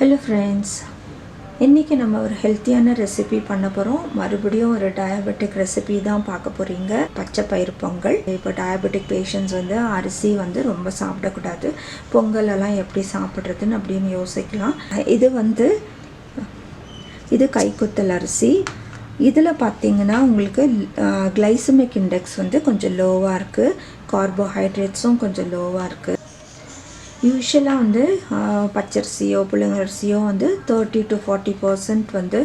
Hello friends, இன்றைக்கி நம்ம ஒரு ஹெல்த்தியான ரெசிபி பண்ண போகிறோம். மறுபடியும் ஒரு டயபெட்டிக் ரெசிபி தான் பார்க்க போகிறீங்க. பச்சை பயிறு பொங்கல். இப்போ டயபெட்டிக் பேஷண்ட்ஸ் அரிசி ரொம்ப சாப்பிடக்கூடாது. பொங்கலெல்லாம் எப்படி சாப்பிட்றதுன்னு அப்படின்னு யோசிக்கலாம். இது கைக்குத்தல் அரிசி. இதில் பார்த்திங்கன்னா உங்களுக்கு கிளைசமிக் இண்டெக்ஸ் கொஞ்சம் லோவாக இருக்குது. கார்போஹைட்ரேட்ஸும் கொஞ்சம் லோவாக இருக்குது. யூஸ்வலாக பச்சரிசியோ புழுங்கரிசியோ 30 to 40%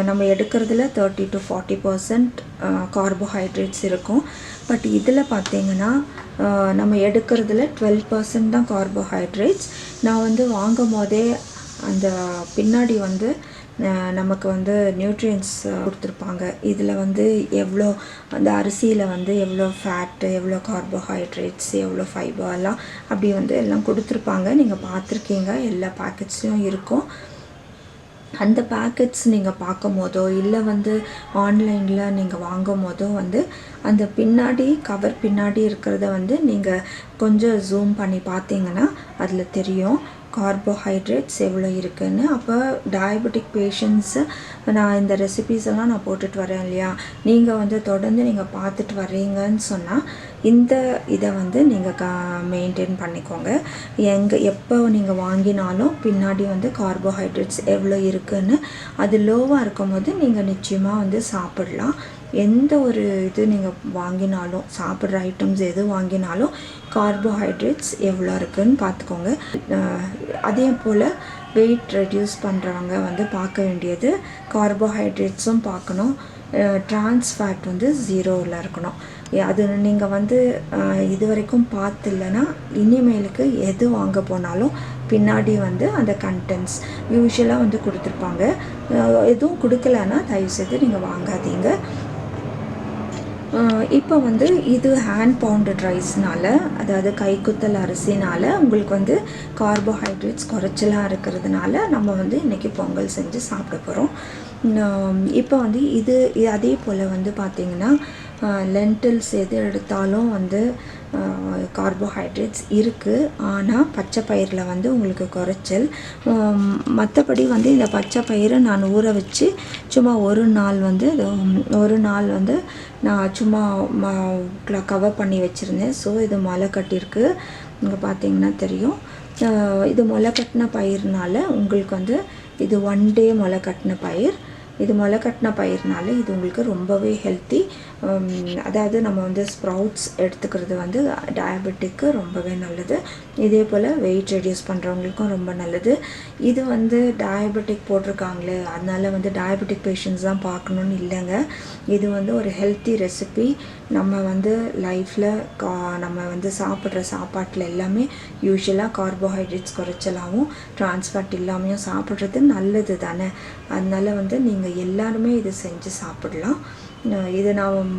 நம்ம எடுக்கிறதுல 30 to 40% கார்போஹைட்ரேட்ஸ் இருக்கும். பட் இதில் பார்த்திங்கன்னா நம்ம எடுக்கிறதுல 12% தான் கார்போஹைட்ரேட்ஸ். நான் வாங்கும் போதே அந்த பின்னாடி நமக்கு நியூட்ரியன்ஸ் கொடுத்துருப்பாங்க. இதில் எவ்வளோ அந்த அரிசியில் எவ்வளோ ஃபேட்டு, எவ்வளோ கார்போஹைட்ரேட்ஸ், எவ்வளோ ஃபைபர்லாம் அப்படி எல்லாம் கொடுத்துருப்பாங்க. நீங்கள் பார்த்துருக்கீங்க, எல்லா பேக்கெட்ஸ்லையும் இருக்கும். அந்த பேக்கெட்ஸ் நீங்கள் பார்க்கும் போதோ இல்லை ஆன்லைனில் நீங்கள் வாங்கும் போதோ அந்த பின்னாடி கவர் பின்னாடி இருக்கிறத நீங்கள் கொஞ்சம் ஜூம் பண்ணி பார்த்தீங்கன்னா அதில் தெரியும் கார்போஹைட்ரேட்ஸ் எவ்வளோ இருக்குதுன்னு. அப்போ டயபெட்டிக் பேஷண்ட்ஸு நான் இந்த ரெசிபீஸ் எல்லாம் நான் போட்டுட்டு வரேன் இல்லையா, நீங்கள் தொடர்ந்து நீங்கள் பார்த்துட்டு வர்றீங்கன்னு சொன்னால் இந்த இதை நீங்கள் மெயின்டைன் பண்ணிக்கோங்க. எப்போ நீங்கள் வாங்கினாலும் பின்னாடி கார்போஹைட்ரேட்ஸ் எவ்வளோ இருக்குதுன்னு அது லோவாக இருக்கும் போது நீங்கள் நிச்சயமாக சாப்பிடலாம். எந்த ஒரு இது நீங்கள் வாங்கினாலும், சாப்பிட்ற ஐட்டம்ஸ் எது வாங்கினாலும் கார்போஹைட்ரேட்ஸ் எவ்வளோ இருக்குதுன்னு பார்த்துக்கோங்க. அதே போல் வெயிட் ரெடியூஸ் பண்ணுறவங்க பார்க்க வேண்டியது கார்போஹைட்ரேட்ஸும் பார்க்கணும். ட்ரான்ஸ் ஃபேட் 0ல் இருக்கணும். அது நீங்கள் இது வரைக்கும் பார்த்தில்லைன்னா இனிமேலுக்கு எது வாங்க போனாலும் பின்னாடி அந்த கண்டென்ட்ஸ் யூஸ்வலாக கொடுத்துருப்பாங்க. எதுவும் கொடுக்கலன்னா தயவுசெய்து நீங்கள் வாங்காதீங்க. இப்போ இது ஹேண்ட் பவுண்டட் ரைஸ்னால், அதாவது கைக்குத்தல் அரிசினால் உங்களுக்கு கார்போஹைட்ரேட்ஸ் குறைச்சலாக இருக்கிறதுனால நம்ம இன்றைக்கி பொங்கல் செஞ்சு சாப்பிட போகிறோம். இப்போ இது அதே போல் பார்த்திங்கன்னா லென்டில்ஸ் எது எடுத்தாலும் கார்போஹைட்ரேட்ஸ் இருக்குது. ஆனால் பச்சை பயிரில் உங்களுக்கு குறைச்சல். மற்றபடி இந்த பச்சை பயிரை நான் ஊற வச்சு சும்மா ஒரு நாள் நான் சும்மா கவர் பண்ணி வச்சுருந்தேன். ஸோ இது முளை கட்டியிருக்கு. இங்கே பார்த்தீங்கன்னா தெரியும். இது முளை கட்டின பயிர்னால உங்களுக்கு இது 1 day முளை கட்டின பயிர். இது முளை கட்டின பயிர்னால இது உங்களுக்கு ரொம்பவே ஹெல்த்தி. அதாவது நம்ம ஸ்ப்ரவுட்ஸ் எடுத்துக்கிறது டயபெட்டிக்கு ரொம்பவே நல்லது. இதே போல் வெயிட் ரெடியூஸ் பண்ணுறவங்களுக்கும் ரொம்ப நல்லது. இது டயபெட்டிக் போட்டிருக்காங்களே அதனால் டயபெட்டிக் பேஷண்ட்ஸ் தான் பார்க்கணுன்னு இல்லைங்க. இது ஒரு ஹெல்த்தி ரெசிபி. நம்ம லைஃப்பில் நம்ம சாப்பிட்ற சாப்பாட்டில் எல்லாமே யூஸ்வலாக கார்போஹைட்ரேட்ஸ் குறைச்சலாகவும் ட்ரான்ஸ்ஃபேட் இல்லாமையும் சாப்பிட்றது நல்லது தானே. அதனால் நீங்கள் எல்லாருமே இது செஞ்சு சாப்பிடலாம். இது நான்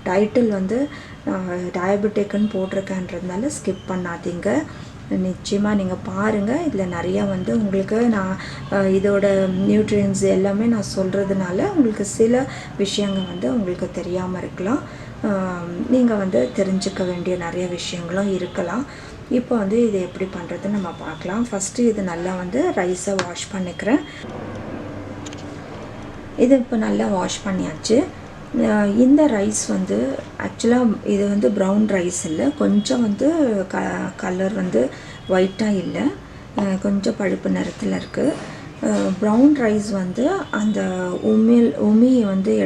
டைட்டில் டயபெட்டிக்குன்னு போட்டிருக்கேன்றதுனால ஸ்கிப் பண்ணாதீங்க. நிச்சயமாக நீங்கள் பாருங்கள். இதில் நிறையா உங்களுக்கு நான் இதோட நியூட்ரியன்ஸ் எல்லாமே நான் சொல்கிறதுனால உங்களுக்கு சில விஷயங்கள் உங்களுக்கு தெரியாமல் இருக்கலாம். நீங்கள் தெரிஞ்சுக்க வேண்டிய நிறைய விஷயங்களும் இருக்கலாம். இப்போ இது எப்படி பண்ணுறதுன்னு நம்ம பார்க்கலாம். ஃபஸ்ட்டு இது நல்லா ரைஸை வாஷ் பண்ணிக்கிறேன். இது இப்போ நல்லா வாஷ் பண்ணியாச்சு. இந்த ரைஸ் ஆக்சுவலாக இது ப்ரௌன் ரைஸ் இல்லை, கொஞ்சம் கலர் ஒயிட்டாக இல்லை, கொஞ்சம் பழுப்பு நிறத்தில் இருக்குது. ப்ரௌன் ரைஸ் அந்த உமி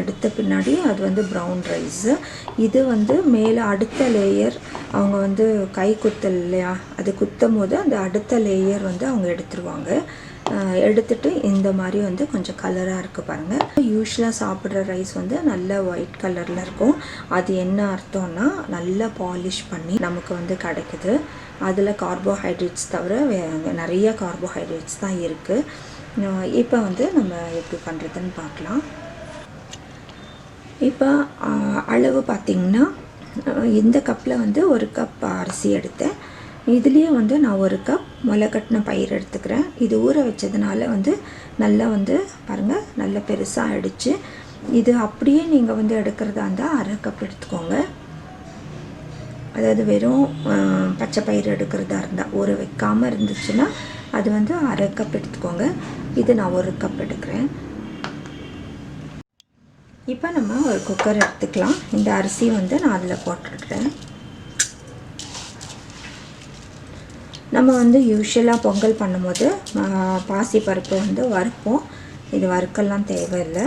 எடுத்த பின்னாடி அது ப்ரௌன் ரைஸு. இது மேலே அடுத்த லேயர் அவங்க கை குத்தல் இல்லையா, அது குத்தும் போது அந்த அடுத்த லேயர் அவங்க எடுத்துருவாங்க. எடுத்துட்டு இந்த மாதிரி கொஞ்சம் கலராக இருக்குது பாருங்கள். யூஸ்வலாக சாப்பிட்ற ரைஸ் நல்ல ஒயிட் கலரில் இருக்கும். அது என்ன அர்த்தம்னா நல்லா பாலிஷ் பண்ணி நமக்கு கிடைக்குது. அதில் கார்போஹைட்ரேட்ஸ் தவிர நிறைய கார்போஹைட்ரேட்ஸ் தான் இருக்குது. இப்போ நம்ம எப்படி பண்ணுறதுன்னு பார்க்கலாம். இப்போ அளவு பார்த்திங்கன்னா இந்த கப்பில் 1 கப் அரிசி எடுத்தேன். இதுலேயே நான் 1 கப் முளை கட்டின பயிர் எடுத்துக்கிறேன். இது ஊற வச்சதுனால நல்லா பாருங்கள் நல்லா பெருசாக ஆகிடுச்சு. இது அப்படியே நீங்கள் எடுக்கிறதா இருந்தால் 1/2 கப் எடுத்துக்கோங்க. அதாவது வெறும் பச்சை பயிறு எடுக்கிறதா இருந்தால் ஊற வைக்காமல் இருந்துச்சுன்னா அது வந்து 1/2 கப் எடுத்துக்கோங்க. இது நான் 1 கப் எடுக்கிறேன். இப்போ நம்ம ஒரு குக்கர் எடுத்துக்கலாம். இந்த அரிசி வந்து நான் அதில் போட்டுடுறேன். நம்ம வந்து யூஷுவலாக பொங்கல் பண்ணும்போது பாசிப்பருப்பு வந்து வறுப்போம். இது வறுக்கெல்லாம் தேவையில்லை.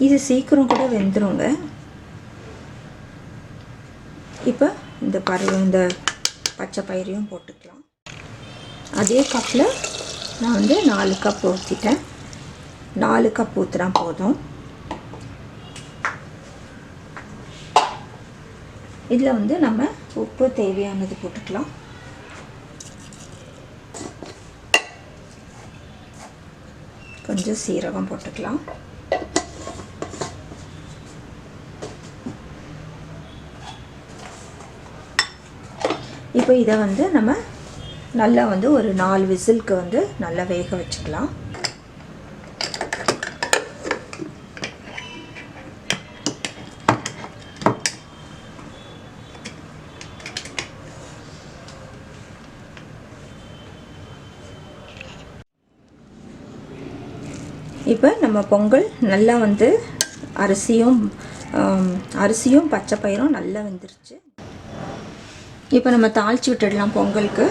இது சீக்கிரம் கூட வெந்துருங்க. இப்போ இந்த பச்சை பயிரையும் போட்டுக்கலாம். அதே கப்பில் நான் வந்து 4 கப் ஊற்றிட்டேன். 4 கப் ஊற்றினா போதும். இதில் வந்து நம்ம உப்பு தேவையானது போட்டுக்கலாம். கொஞ்சம் சீரகம் போட்டுக்கலாம். இப்போ இதை வந்து நம்ம நல்லா வந்து ஒரு 4 விசிலுக்கு வந்து நல்லா வேக வச்சுக்கலாம். இப்போ நம்ம பொங்கல் நல்லா வந்து அரிசியும் பச்சை பயிரும் நல்லா வெந்துருச்சு. இப்போ நம்ம தாளித்து விட்டுடலாம். பொங்கலுக்கு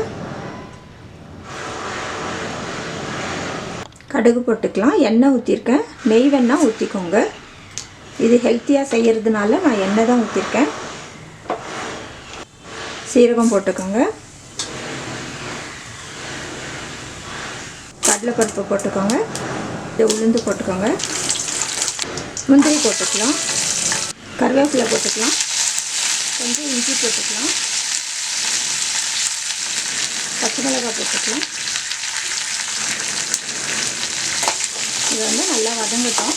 கடுகு போட்டுக்கலாம். எண்ணெய் ஊற்றிருக்கேன். நெய் வேணால் ஊற்றிக்கோங்க. இது ஹெல்த்தியாக செய்கிறதுனால நான் எண்ணெய் தான் ஊற்றிருக்கேன். சீரகம் போட்டுக்கோங்க. கடலைப்பருப்பு போட்டுக்கோங்க. உளுந்து போட்டுக்கோங்க. முந்திரி போட்டுக்கலாம். கருவேப்பிலை போட்டுக்கலாம். கொஞ்சம் இஞ்சி போட்டுக்கலாம். பச்சை மிளகாய் போட்டுக்கலாம். இது வந்து நல்லா வதங்கட்டும்.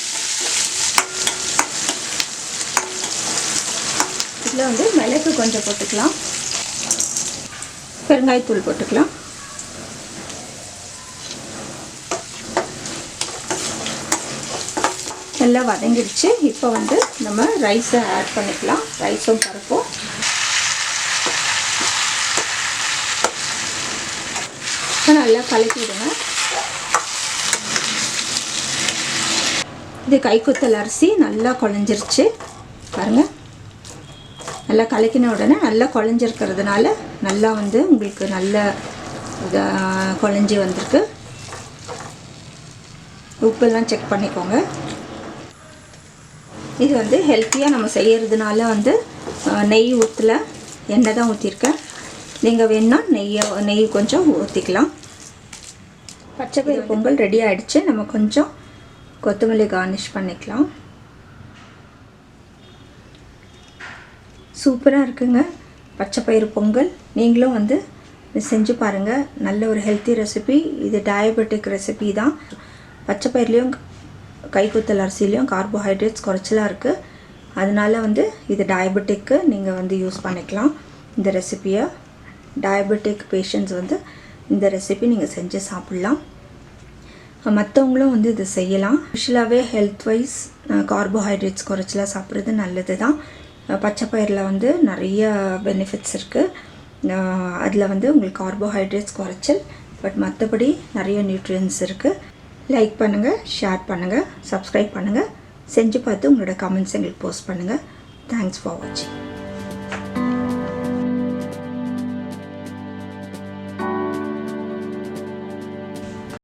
இதில் வந்து மிளகு கொஞ்சம் போட்டுக்கலாம். பெருங்காயத்தூள் போட்டுக்கலாம். நல்லா வதங்கிடுச்சு. இப்போ வந்து நம்ம ரைஸை ஆட் பண்ணிக்கலாம். ரைஸும் பருப்பும் நல்லா கலக்கி விடுங்க. இது கைக்குத்தல் அரிசி நல்லா குழஞ்சிருச்சு பாருங்கள். நல்லா கலக்கின உடனே நல்லா குழஞ்சிருக்கிறதுனால நல்லா வந்து உங்களுக்கு நல்ல குழஞ்சி வந்திருக்கு. உப்பெல்லாம் செக் பண்ணிக்கோங்க. இது வந்து ஹெல்த்தியாக நம்ம செய்கிறதுனால வந்து நெய் ஊற்றல, எண்ணெய் தான் ஊற்றிருக்கேன். நீங்கள் வேணால் நெய் கொஞ்சம் ஊற்றிக்கலாம். பச்சை பயிறு பொங்கல் ரெடி ஆகிடுச்சு. நம்ம கொஞ்சம் கொத்தமல்லி கார்னிஷ் பண்ணிக்கலாம். சூப்பராக இருக்குங்க பச்சை பயிறு பொங்கல். நீங்களும் வந்து செஞ்சு பாருங்கள். நல்ல ஒரு ஹெல்த்தி ரெசிபி. இது டயபெட்டிக் ரெசிபி தான். பச்சை பயிர்லேயும் கைக்குத்தல் அரிசிலையும் கார்போஹைட்ரேட்ஸ் குறைச்சலாக இருக்குது. அதனால வந்து இது டயபெட்டிக்கு நீங்கள் வந்து யூஸ் பண்ணிக்கலாம். இந்த ரெசிப்பியை டயபெட்டிக் பேஷண்ட்ஸ் வந்து இந்த ரெசிபி நீங்கள் செஞ்சு சாப்பிட்லாம். மற்றவங்களும் வந்து இது செய்யலாம். யூஷுவலாகவே ஹெல்த் வைஸ் கார்போஹைட்ரேட்ஸ் குறைச்சலாக சாப்பிட்றது நல்லது தான். பச்சை பயிரில் வந்து நிறைய பெனிஃபிட்ஸ் இருக்குது. அதில் வந்து உங்களுக்கு கார்போஹைட்ரேட்ஸ் குறைச்சல், பட் மற்றபடி நிறைய நியூட்ரியன்ஸ் இருக்குது. லைக் பண்ணுங்கள், ஷேர் பண்ணுங்கள், சப்ஸ்கிரைப் பண்ணுங்கள். செஞ்சு பார்த்து உங்களோட கமெண்ட்ஸ் எங்களுக்கு போஸ்ட் பண்ணுங்கள். தேங்க்ஸ் ஃபார் வாட்சிங்.